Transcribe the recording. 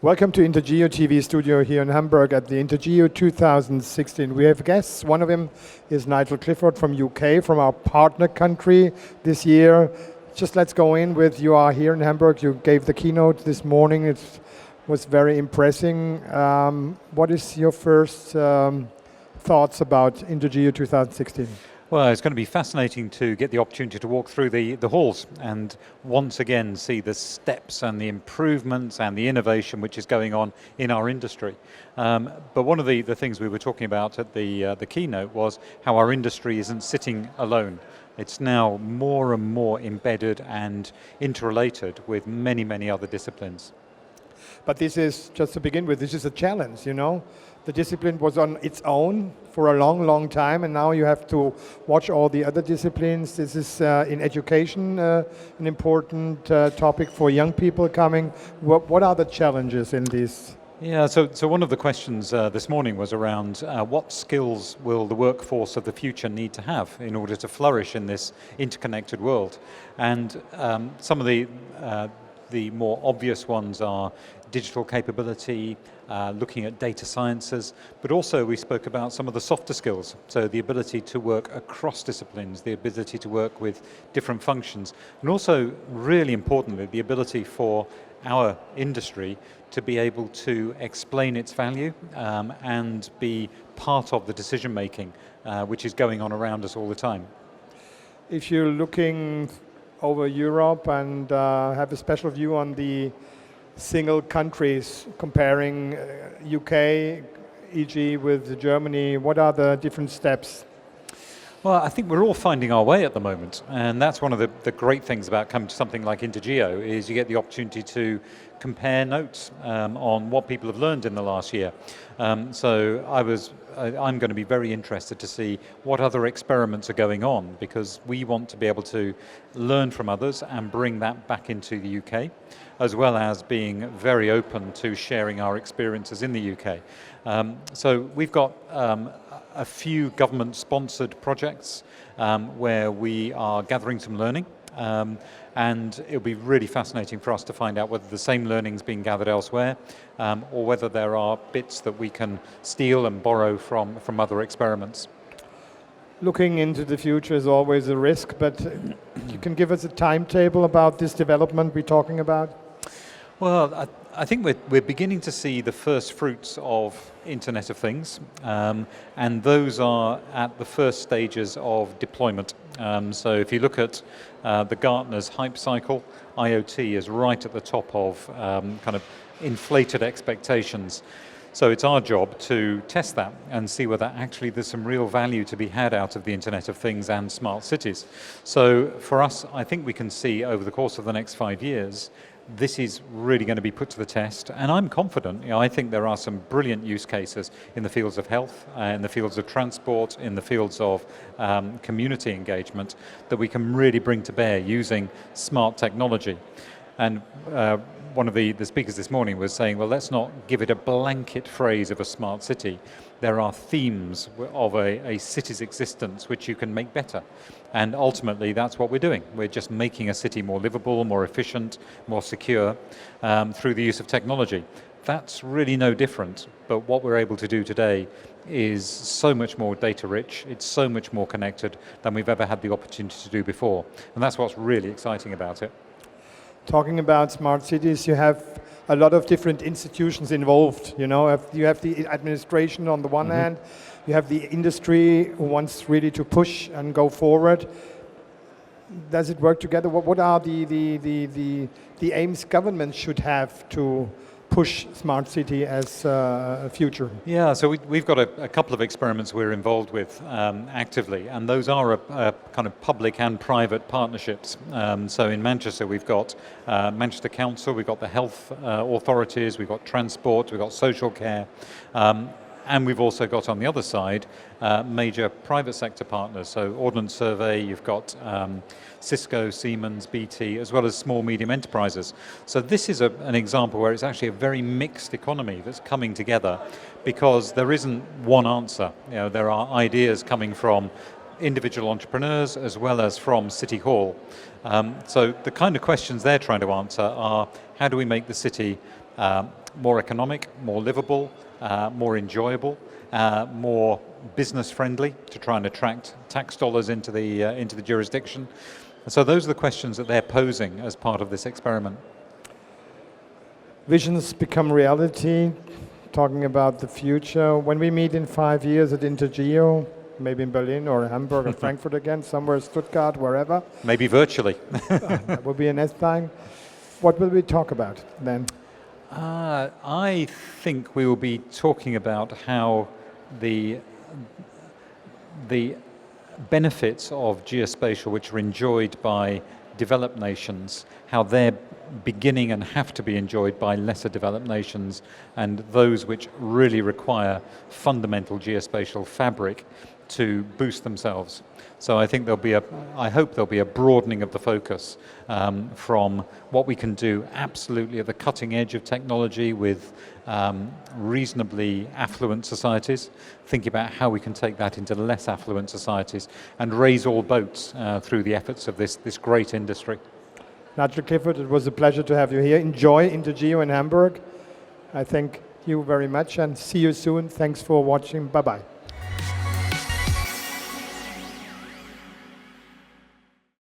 Welcome to Intergeo TV studio here in Hamburg at the Intergeo 2016. We have guests. One of them is Nigel Clifford from UK, from our partner country this year. Just let's go in with, you are here in Hamburg, you gave the keynote this morning, it was very impressive. What is your first thoughts about Intergeo 2016? Well, it's going to be fascinating to get the opportunity to walk through the halls and once again see the steps and the improvements and the innovation which is going on in our industry. But one of the things we were talking about at the keynote was how our industry isn't sitting alone. It's now more and more embedded and interrelated with many, many other disciplines. But this is, just to begin with, this is a challenge, you know? The discipline was on its own for a long, long time, and now you have to watch all the other disciplines. This is in education an important topic for young people coming. What are the challenges in this? Yeah, so one of the questions this morning was around what skills will the workforce of the future need to have in order to flourish in this interconnected world? And some of the more obvious ones are digital capability, looking at data sciences, but also we spoke about some of the softer skills, so the ability to work across disciplines, the ability to work with different functions, and also, really importantly, the ability for our industry to be able to explain its value and be part of the decision making which is going on around us all the time. If you're looking over Europe and have a special view on the single countries, comparing UK, e.g. with Germany, what are the different steps? Well, I think we're all finding our way at the moment, and that's one of the great things about coming to something like Intergeo, is you get the opportunity to compare notes on what people have learned in the last year. So I'm going to be very interested to see what other experiments are going on, because we want to be able to learn from others and bring that back into the UK, as well as being very open to sharing our experiences in the UK. So we've got a few government-sponsored projects where we are gathering some learning, and it'll be really fascinating for us to find out whether the same learning is being gathered elsewhere, or whether there are bits that we can steal and borrow from other experiments. Looking into the future is always a risk, but you can give us a timetable about this development we're talking about? Well, I think we're beginning to see the first fruits of Internet of Things, and those are at the first stages of deployment. So if you look at the Gartner's hype cycle, IoT is right at the top of kind of inflated expectations. So it's our job to test that and see whether actually there's some real value to be had out of the Internet of Things and smart cities. So for us, I think we can see over the course of the next 5 years, this is really going to be put to the test, and I'm confident. I think there are some brilliant use cases in the fields of health, in the fields of transport, in the fields of community engagement that we can really bring to bear using smart technology. And one of the speakers this morning was saying, well, let's not give it a blanket phrase of a smart city. There are themes of a city's existence which you can make better. And ultimately, that's what we're doing. We're just making a city more livable, more efficient, more secure through the use of technology. That's really no different, but what we're able to do today is so much more data rich, it's so much more connected than we've ever had the opportunity to do before. And that's what's really exciting about it. Talking about smart cities, you have a lot of different institutions involved. You know, you have the administration on the one hand, you have the industry who wants really to push and go forward. Does it work together? What are the aims government should have to push smart city as a future? Yeah, so we've got a couple of experiments we're involved with actively, and those are a kind of public and private partnerships. So in Manchester we've got Manchester Council, we've got the health authorities, we've got transport, we've got social care, and we've also got on the other side major private sector partners. So Ordnance Survey, you've got Cisco, Siemens, BT, as well as small, medium enterprises. So this is an example where it's actually a very mixed economy that's coming together, because there isn't one answer. You know, there are ideas coming from individual entrepreneurs as well as from City Hall. So the kind of questions they're trying to answer are, how do we make the city more economic, more livable, more enjoyable, more business friendly to try and attract tax dollars into the jurisdiction. And so those are the questions that they're posing as part of this experiment. Visions become reality, talking about the future. When we meet in 5 years at Intergeo, maybe in Berlin or Hamburg or Frankfurt again, somewhere, Stuttgart, wherever. Maybe virtually. That will be a next thing. What will we talk about then? I think we will be talking about how the benefits of geospatial, which are enjoyed by developed nations, how they're beginning and have to be enjoyed by lesser developed nations, and those which really require fundamental geospatial fabric to boost themselves. So I think I hope there'll be a broadening of the focus from what we can do absolutely at the cutting edge of technology with reasonably affluent societies, thinking about how we can take that into less affluent societies and raise all boats through the efforts of this great industry. Nigel Clifford, it was a pleasure to have you here. Enjoy Intergeo in Hamburg. I thank you very much and see you soon. Thanks for watching. Bye-bye.